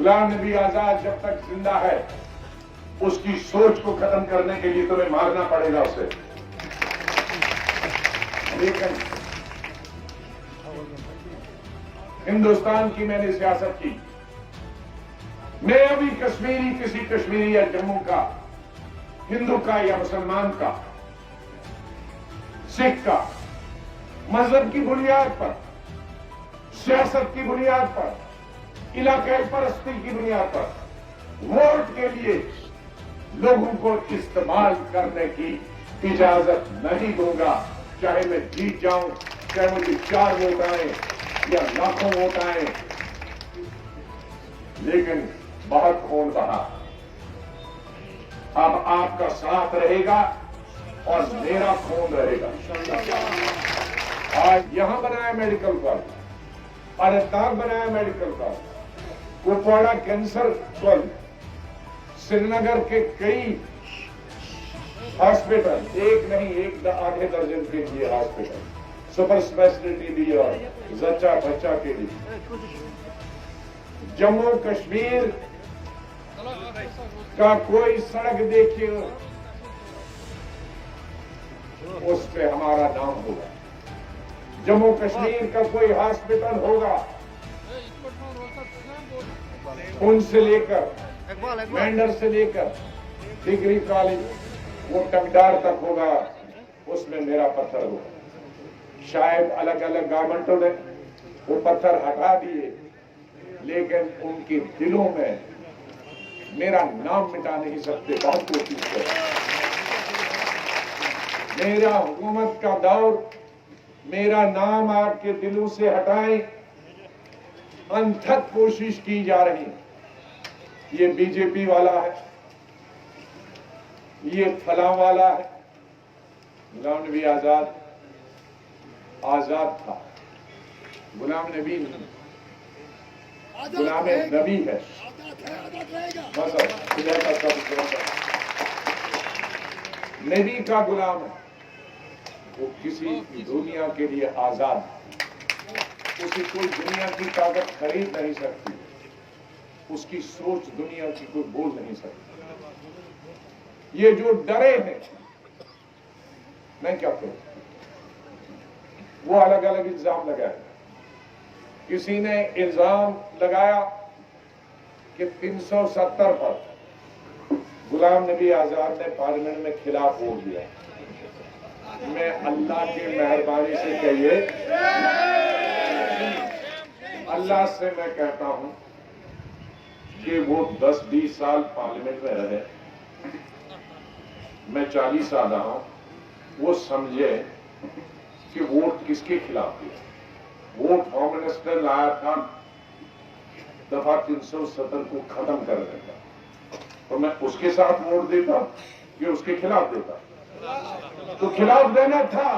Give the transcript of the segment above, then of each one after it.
गुलाम नबी आजाद जब तक जिंदा है उसकी सोच को खत्म करने के लिए तुम्हें मारना पड़ेगा उसे। लेकिन हिंदुस्तान की मैंने सियासत की। मैं अभी कश्मीरी, किसी कश्मीरी या जम्मू का, हिंदू का या मुसलमान का, सिख का, मजहब की बुनियाद पर, सियासत की बुनियाद पर, इलाकाई परस्ती की बुनियाद पर वोट के लिए लोगों को इस्तेमाल करने की इजाजत नहीं दूंगा। चाहे मैं जीत जाऊं, चाहे मुझे 4 वोट आए या लाखों वोट आए, लेकिन बहुत खून बहा। अब आपका साथ रहेगा और मेरा खून रहेगा। आज यहां बनाया मेडिकल कॉलेज, अनंतनाग बनाया medical college, Kupwara cancer college, Srinagar के कई हॉस्पिटल, एक नहीं एक आधे दर्जन के लिए हॉस्पिटल, सुपर स्पेशलिटी भी और जच्चा बच्चा के लिए। जम्मू कश्मीर का कोई सड़क देखिए उस पे हमारा नाम होगा। जम्मू कश्मीर का कोई हॉस्पिटल होगा, उनसे लेकर मेंढर से लेकर डिग्री कॉलेज, वो टंगडार तक होगा, उसमें मेरा पत्थर होगा। शायद अलग अलग गवर्नमेंटों ने वो पत्थर हटा दिए, लेकिन उनके दिलों में मेरा नाम मिटा नहीं सकते। बहुत कोशिश करें। मेरा हुकूमत का दौर, मेरा नाम आपके दिलों से हटाएं, अनथक कोशिश की जा रही। ये बीजेपी वाला है, ये फलां वाला है। गुलाम नबी आजाद आजाद था, गुलाम नबी नहीं, गुलाम नबी है। नबी का गुलाम है, वो किसी दुनिया के लिए आजाद, उसे कोई दुनिया की ताकत खरीद नहीं सकती, उसकी सोच दुनिया की कोई बोल नहीं सकती। ये जो डरे हैं, मैं क्या करूं, वो अलग अलग इल्जाम लगाए। किसी ने इल्जाम लगाया कि 370 पर गुलाम नबी आजाद ने पार्लियामेंट में खिलाफ वोट दिया। मैं अल्लाह की मेहरबानी से कहिए, अल्लाह से मैं कहता हूं कि वो 10-20 साल पार्लियामेंट में रहे, मैं 40 साल रहा हूं, वो समझे कि वोट किसके खिलाफ दिया। वोट होम मिनिस्टर लाया था दफा 370 को खत्म करने का, तो मैं उसके साथ वोट देता कि उसके खिलाफ देता? तो खिलाफ देना था।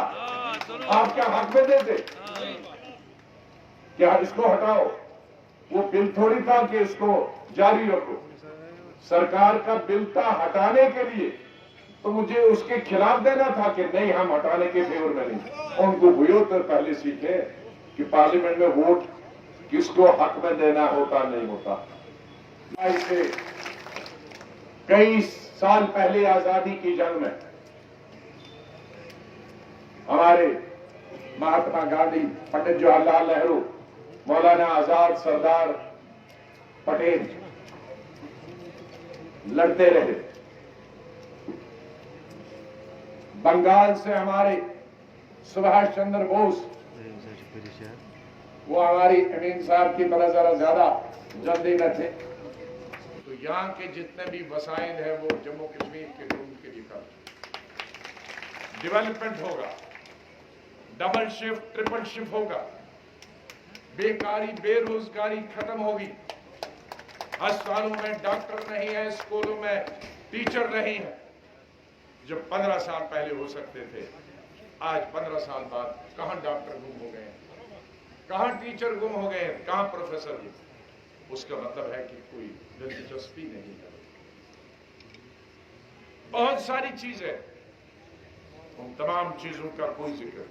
आप क्या हक में देते? क्या इसको हटाओ? वो बिल थोड़ी था कि इसको जारी रखो। सरकार का बिल था हटाने के लिए, तो मुझे उसके खिलाफ देना था कि नहीं, हम हटाने के फेवर में नहीं। उनको बुयोतर पहले सीखे कि पार्लियामेंट में वोट किसको हक में देना होता नहीं होता। इससे कई साल पहले आजादी की जंग में हमारे महात्मा गांधी, पंडित जवाहरलाल नेहरू, मौलाना आजाद, सरदार पटेल लड़ते रहे। बंगाल से हमारे सुभाष चंद्र बोस, वो हमारी अमीन साहब की तरह जरा ज्यादा जल्दी में थे। तो यहाँ के जितने भी वसाइल है वो जम्मू कश्मीर के लोगों के लिए कर, डेवलपमेंट होगा, डबल शिफ्ट ट्रिपल शिफ्ट होगा, बेकारी बेरोजगारी खत्म होगी, अस्पतालों में डॉक्टर नहीं है, स्कूलों में टीचर नहीं है। जो 15 साल पहले हो सकते थे, आज 15 साल बाद कहां डॉक्टर गुम हो गए, कहां टीचर गुम हो गए, कहां प्रोफेसर गुम। उसका मतलब है कि कोई दिलचस्पी नहीं है। बहुत सारी चीजें, उन तमाम चीजों का कोई जिक्र